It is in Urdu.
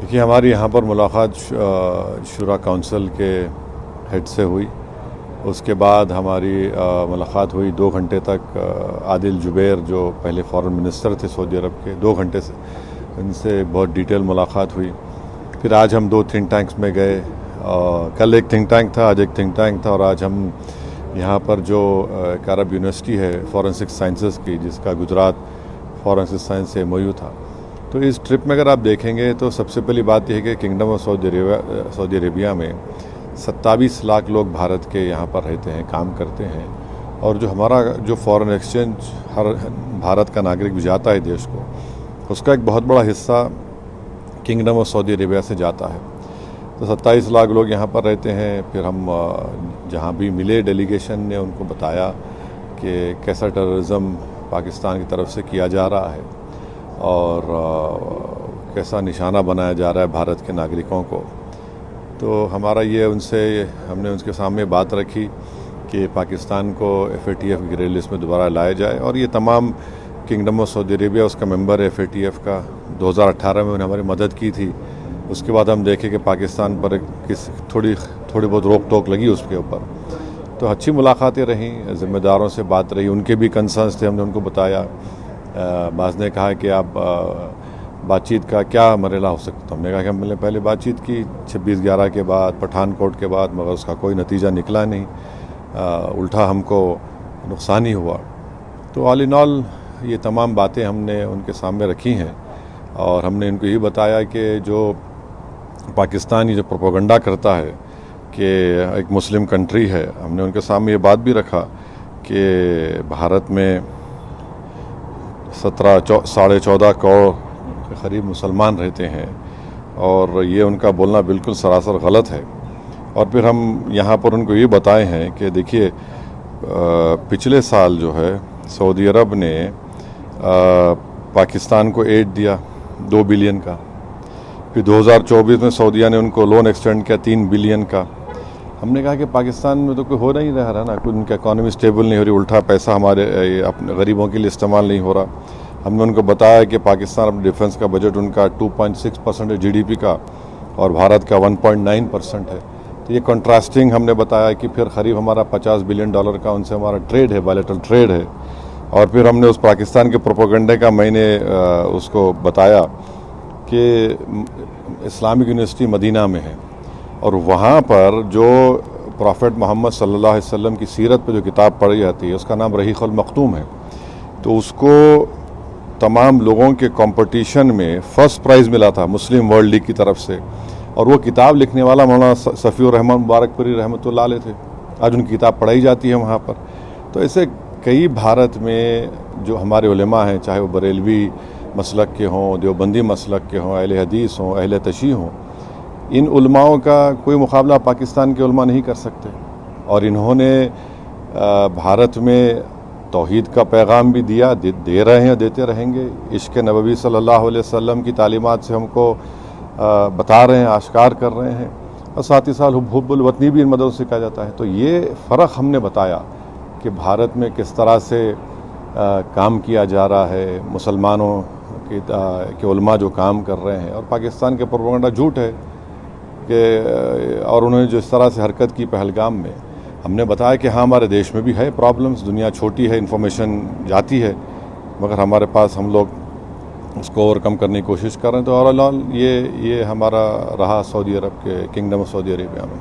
دیکھیے ہماری یہاں پر ملاقات شورا کونسل کے ہیڈ سے ہوئی. اس کے بعد ہماری ملاقات ہوئی 2 گھنٹے تک عادل جبیر جو پہلے فارن منسٹر تھے سعودی عرب کے. 2 گھنٹے سے ان سے بہت ڈیٹیل ملاقات ہوئی. پھر آج ہم 2 تھنک ٹینکس میں گئے. کل ایک تھنک ٹینک تھا، آج ایک تھنک ٹینک تھا، اور آج ہم یہاں پر جو ایک عرب یونیورسٹی ہے فورنسک سائنسز کی، جس کا گجرات فورنسک سائنس سے MOU تھا. تو اس ٹرپ میں اگر آپ دیکھیں گے تو سب سے پہلی بات یہ ہے کہ کنگڈم آف سعودی عربیہ میں 27 لاکھ لوگ بھارت کے یہاں پر رہتے ہیں، کام کرتے ہیں. اور جو ہمارا جو فورن ایکسچینج ہر بھارت کا ناگرک بھی جاتا ہے دیش کو، اس کا ایک بہت بڑا حصہ کنگڈم آف سعودی عربیہ سے جاتا ہے. تو 27 لاکھ لوگ یہاں پر رہتے ہیں. پھر ہم جہاں بھی ملے ڈیلیگیشن نے ان کو بتایا کہ کیسا ٹیررزم پاکستان کی طرف سے کیا جا رہا ہے اور کیسا نشانہ بنایا جا رہا ہے بھارت کے ناگرکوں کو. تو ہمارا یہ ہم نے ان کے سامنے بات رکھی کہ پاکستان کو FATF کی گرے لسٹ میں دوبارہ لایا جائے. اور یہ تمام کنگڈم آف سعودی عربیہ اس کا ممبر ہے FATF کا. 2018 میں انہوں نے ہماری مدد کی تھی. اس کے بعد ہم دیکھیں کہ پاکستان پر تھوڑی بہت روک ٹوک لگی اس کے اوپر. تو اچھی ملاقاتیں رہیں، ذمہ داروں سے بات رہی. ان کے بھی کنسرنس تھے، ہم نے ان کو بتایا. بعض نے کہا کہ آپ بات چیت کا کیا مرحلہ ہو سکتا. ہم نے کہا کہ ہم نے پہلے بات چیت کی 26/11 کے بعد، پٹھان کوٹ کے بعد، مگر اس کا کوئی نتیجہ نکلا نہیں. الٹا ہم کو نقصان ہی ہوا. تو آل ان آل یہ تمام باتیں ہم نے ان کے سامنے رکھی ہیں. اور ہم نے ان کو یہ بتایا کہ جو پاکستان یہ جو پروپیگنڈا کرتا ہے کہ ایک مسلم کنٹری ہے، ہم نے ان کے سامنے یہ بات بھی رکھا کہ بھارت میں 14.5 کروڑ کے قریب مسلمان رہتے ہیں، اور یہ ان کا بولنا بالکل سراسر غلط ہے. اور پھر ہم یہاں پر ان کو یہ بتائے ہیں کہ دیکھیے پچھلے سال جو ہے سعودی عرب نے پاکستان کو ایڈ دیا 2 بلین کا. پھر 2024 میں سعودیہ نے ان کو لون ایکسٹینڈ کیا 3 بلین کا. ہم نے کہا کہ پاکستان میں تو کوئی ہو نہیں رہا نا، کوئی ان کی اکانومی اسٹیبل نہیں ہو رہی، الٹا پیسہ ہمارے اپنے غریبوں کے لیے استعمال نہیں ہو رہا. ہم نے ان کو بتایا کہ پاکستان اپنے ڈیفنس کا بجٹ ان کا 2.6% GDP کا، اور بھارت کا 1.9% ہے. تو یہ کنٹراسٹنگ ہم نے بتایا کہ پھر قریب ہمارا $50 بلین کا ان سے ہمارا ٹریڈ ہے، بائلیٹرل ٹریڈ ہے. اور پھر ہم نے اس پاکستان کے پروپیگنڈے کا میں نے اس کو بتایا کہ اسلامک یونیورسٹی مدینہ میں ہے، اور وہاں پر جو پروفٹ محمد صلی اللہ علیہ وسلم کی سیرت پہ جو کتاب پڑھی جاتی ہے اس کا نام رحیق المختوم ہے. تو اس کو تمام لوگوں کے کمپٹیشن میں فرسٹ پرائز ملا تھا مسلم ورلڈ لیگ کی طرف سے. اور وہ کتاب لکھنے والا مولانا صفی الرحمن مبارک پوری رحمۃ اللہ علیہ تھے. آج ان کی کتاب پڑھائی جاتی ہے وہاں پر. تو ایسے کئی بھارت میں جو ہمارے علماء ہیں، چاہے وہ بریلوی مسلک کے ہوں، دیوبندی مسلک کے ہوں، اہل حدیث ہوں، اہل تشیع ہوں، ان علماؤں کا کوئی مقابلہ پاکستان کے علماء نہیں کر سکتے. اور انہوں نے بھارت میں توحید کا پیغام بھی دے رہے ہیں، دیتے رہیں گے. عشق نبوی صلی اللہ علیہ وسلم کی تعلیمات سے ہم کو بتا رہے ہیں، آشکار کر رہے ہیں. اور ساتھ ہی ساتھ حب الوطنی بھی ان مدرسوں سے سکھایا جاتا ہے. تو یہ فرق ہم نے بتایا کہ بھارت میں کس طرح سے کام کیا جا رہا ہے، مسلمانوں کے علماء جو کام کر رہے ہیں، اور پاکستان کے پروپیگنڈا جھوٹ ہے کہ اور انہوں نے جو اس طرح سے حرکت کی پہلگام میں. ہم نے بتایا کہ ہاں ہمارے دیش میں بھی ہے پرابلمز، دنیا چھوٹی ہے، انفارمیشن جاتی ہے، مگر ہمارے پاس ہم لوگ اس کو اوور کم کرنے کی کوشش کر رہے ہیں. تو اوور آل یہ ہمارا رہا سعودی عرب کے کنگڈم آف سعودی عربیہ میں.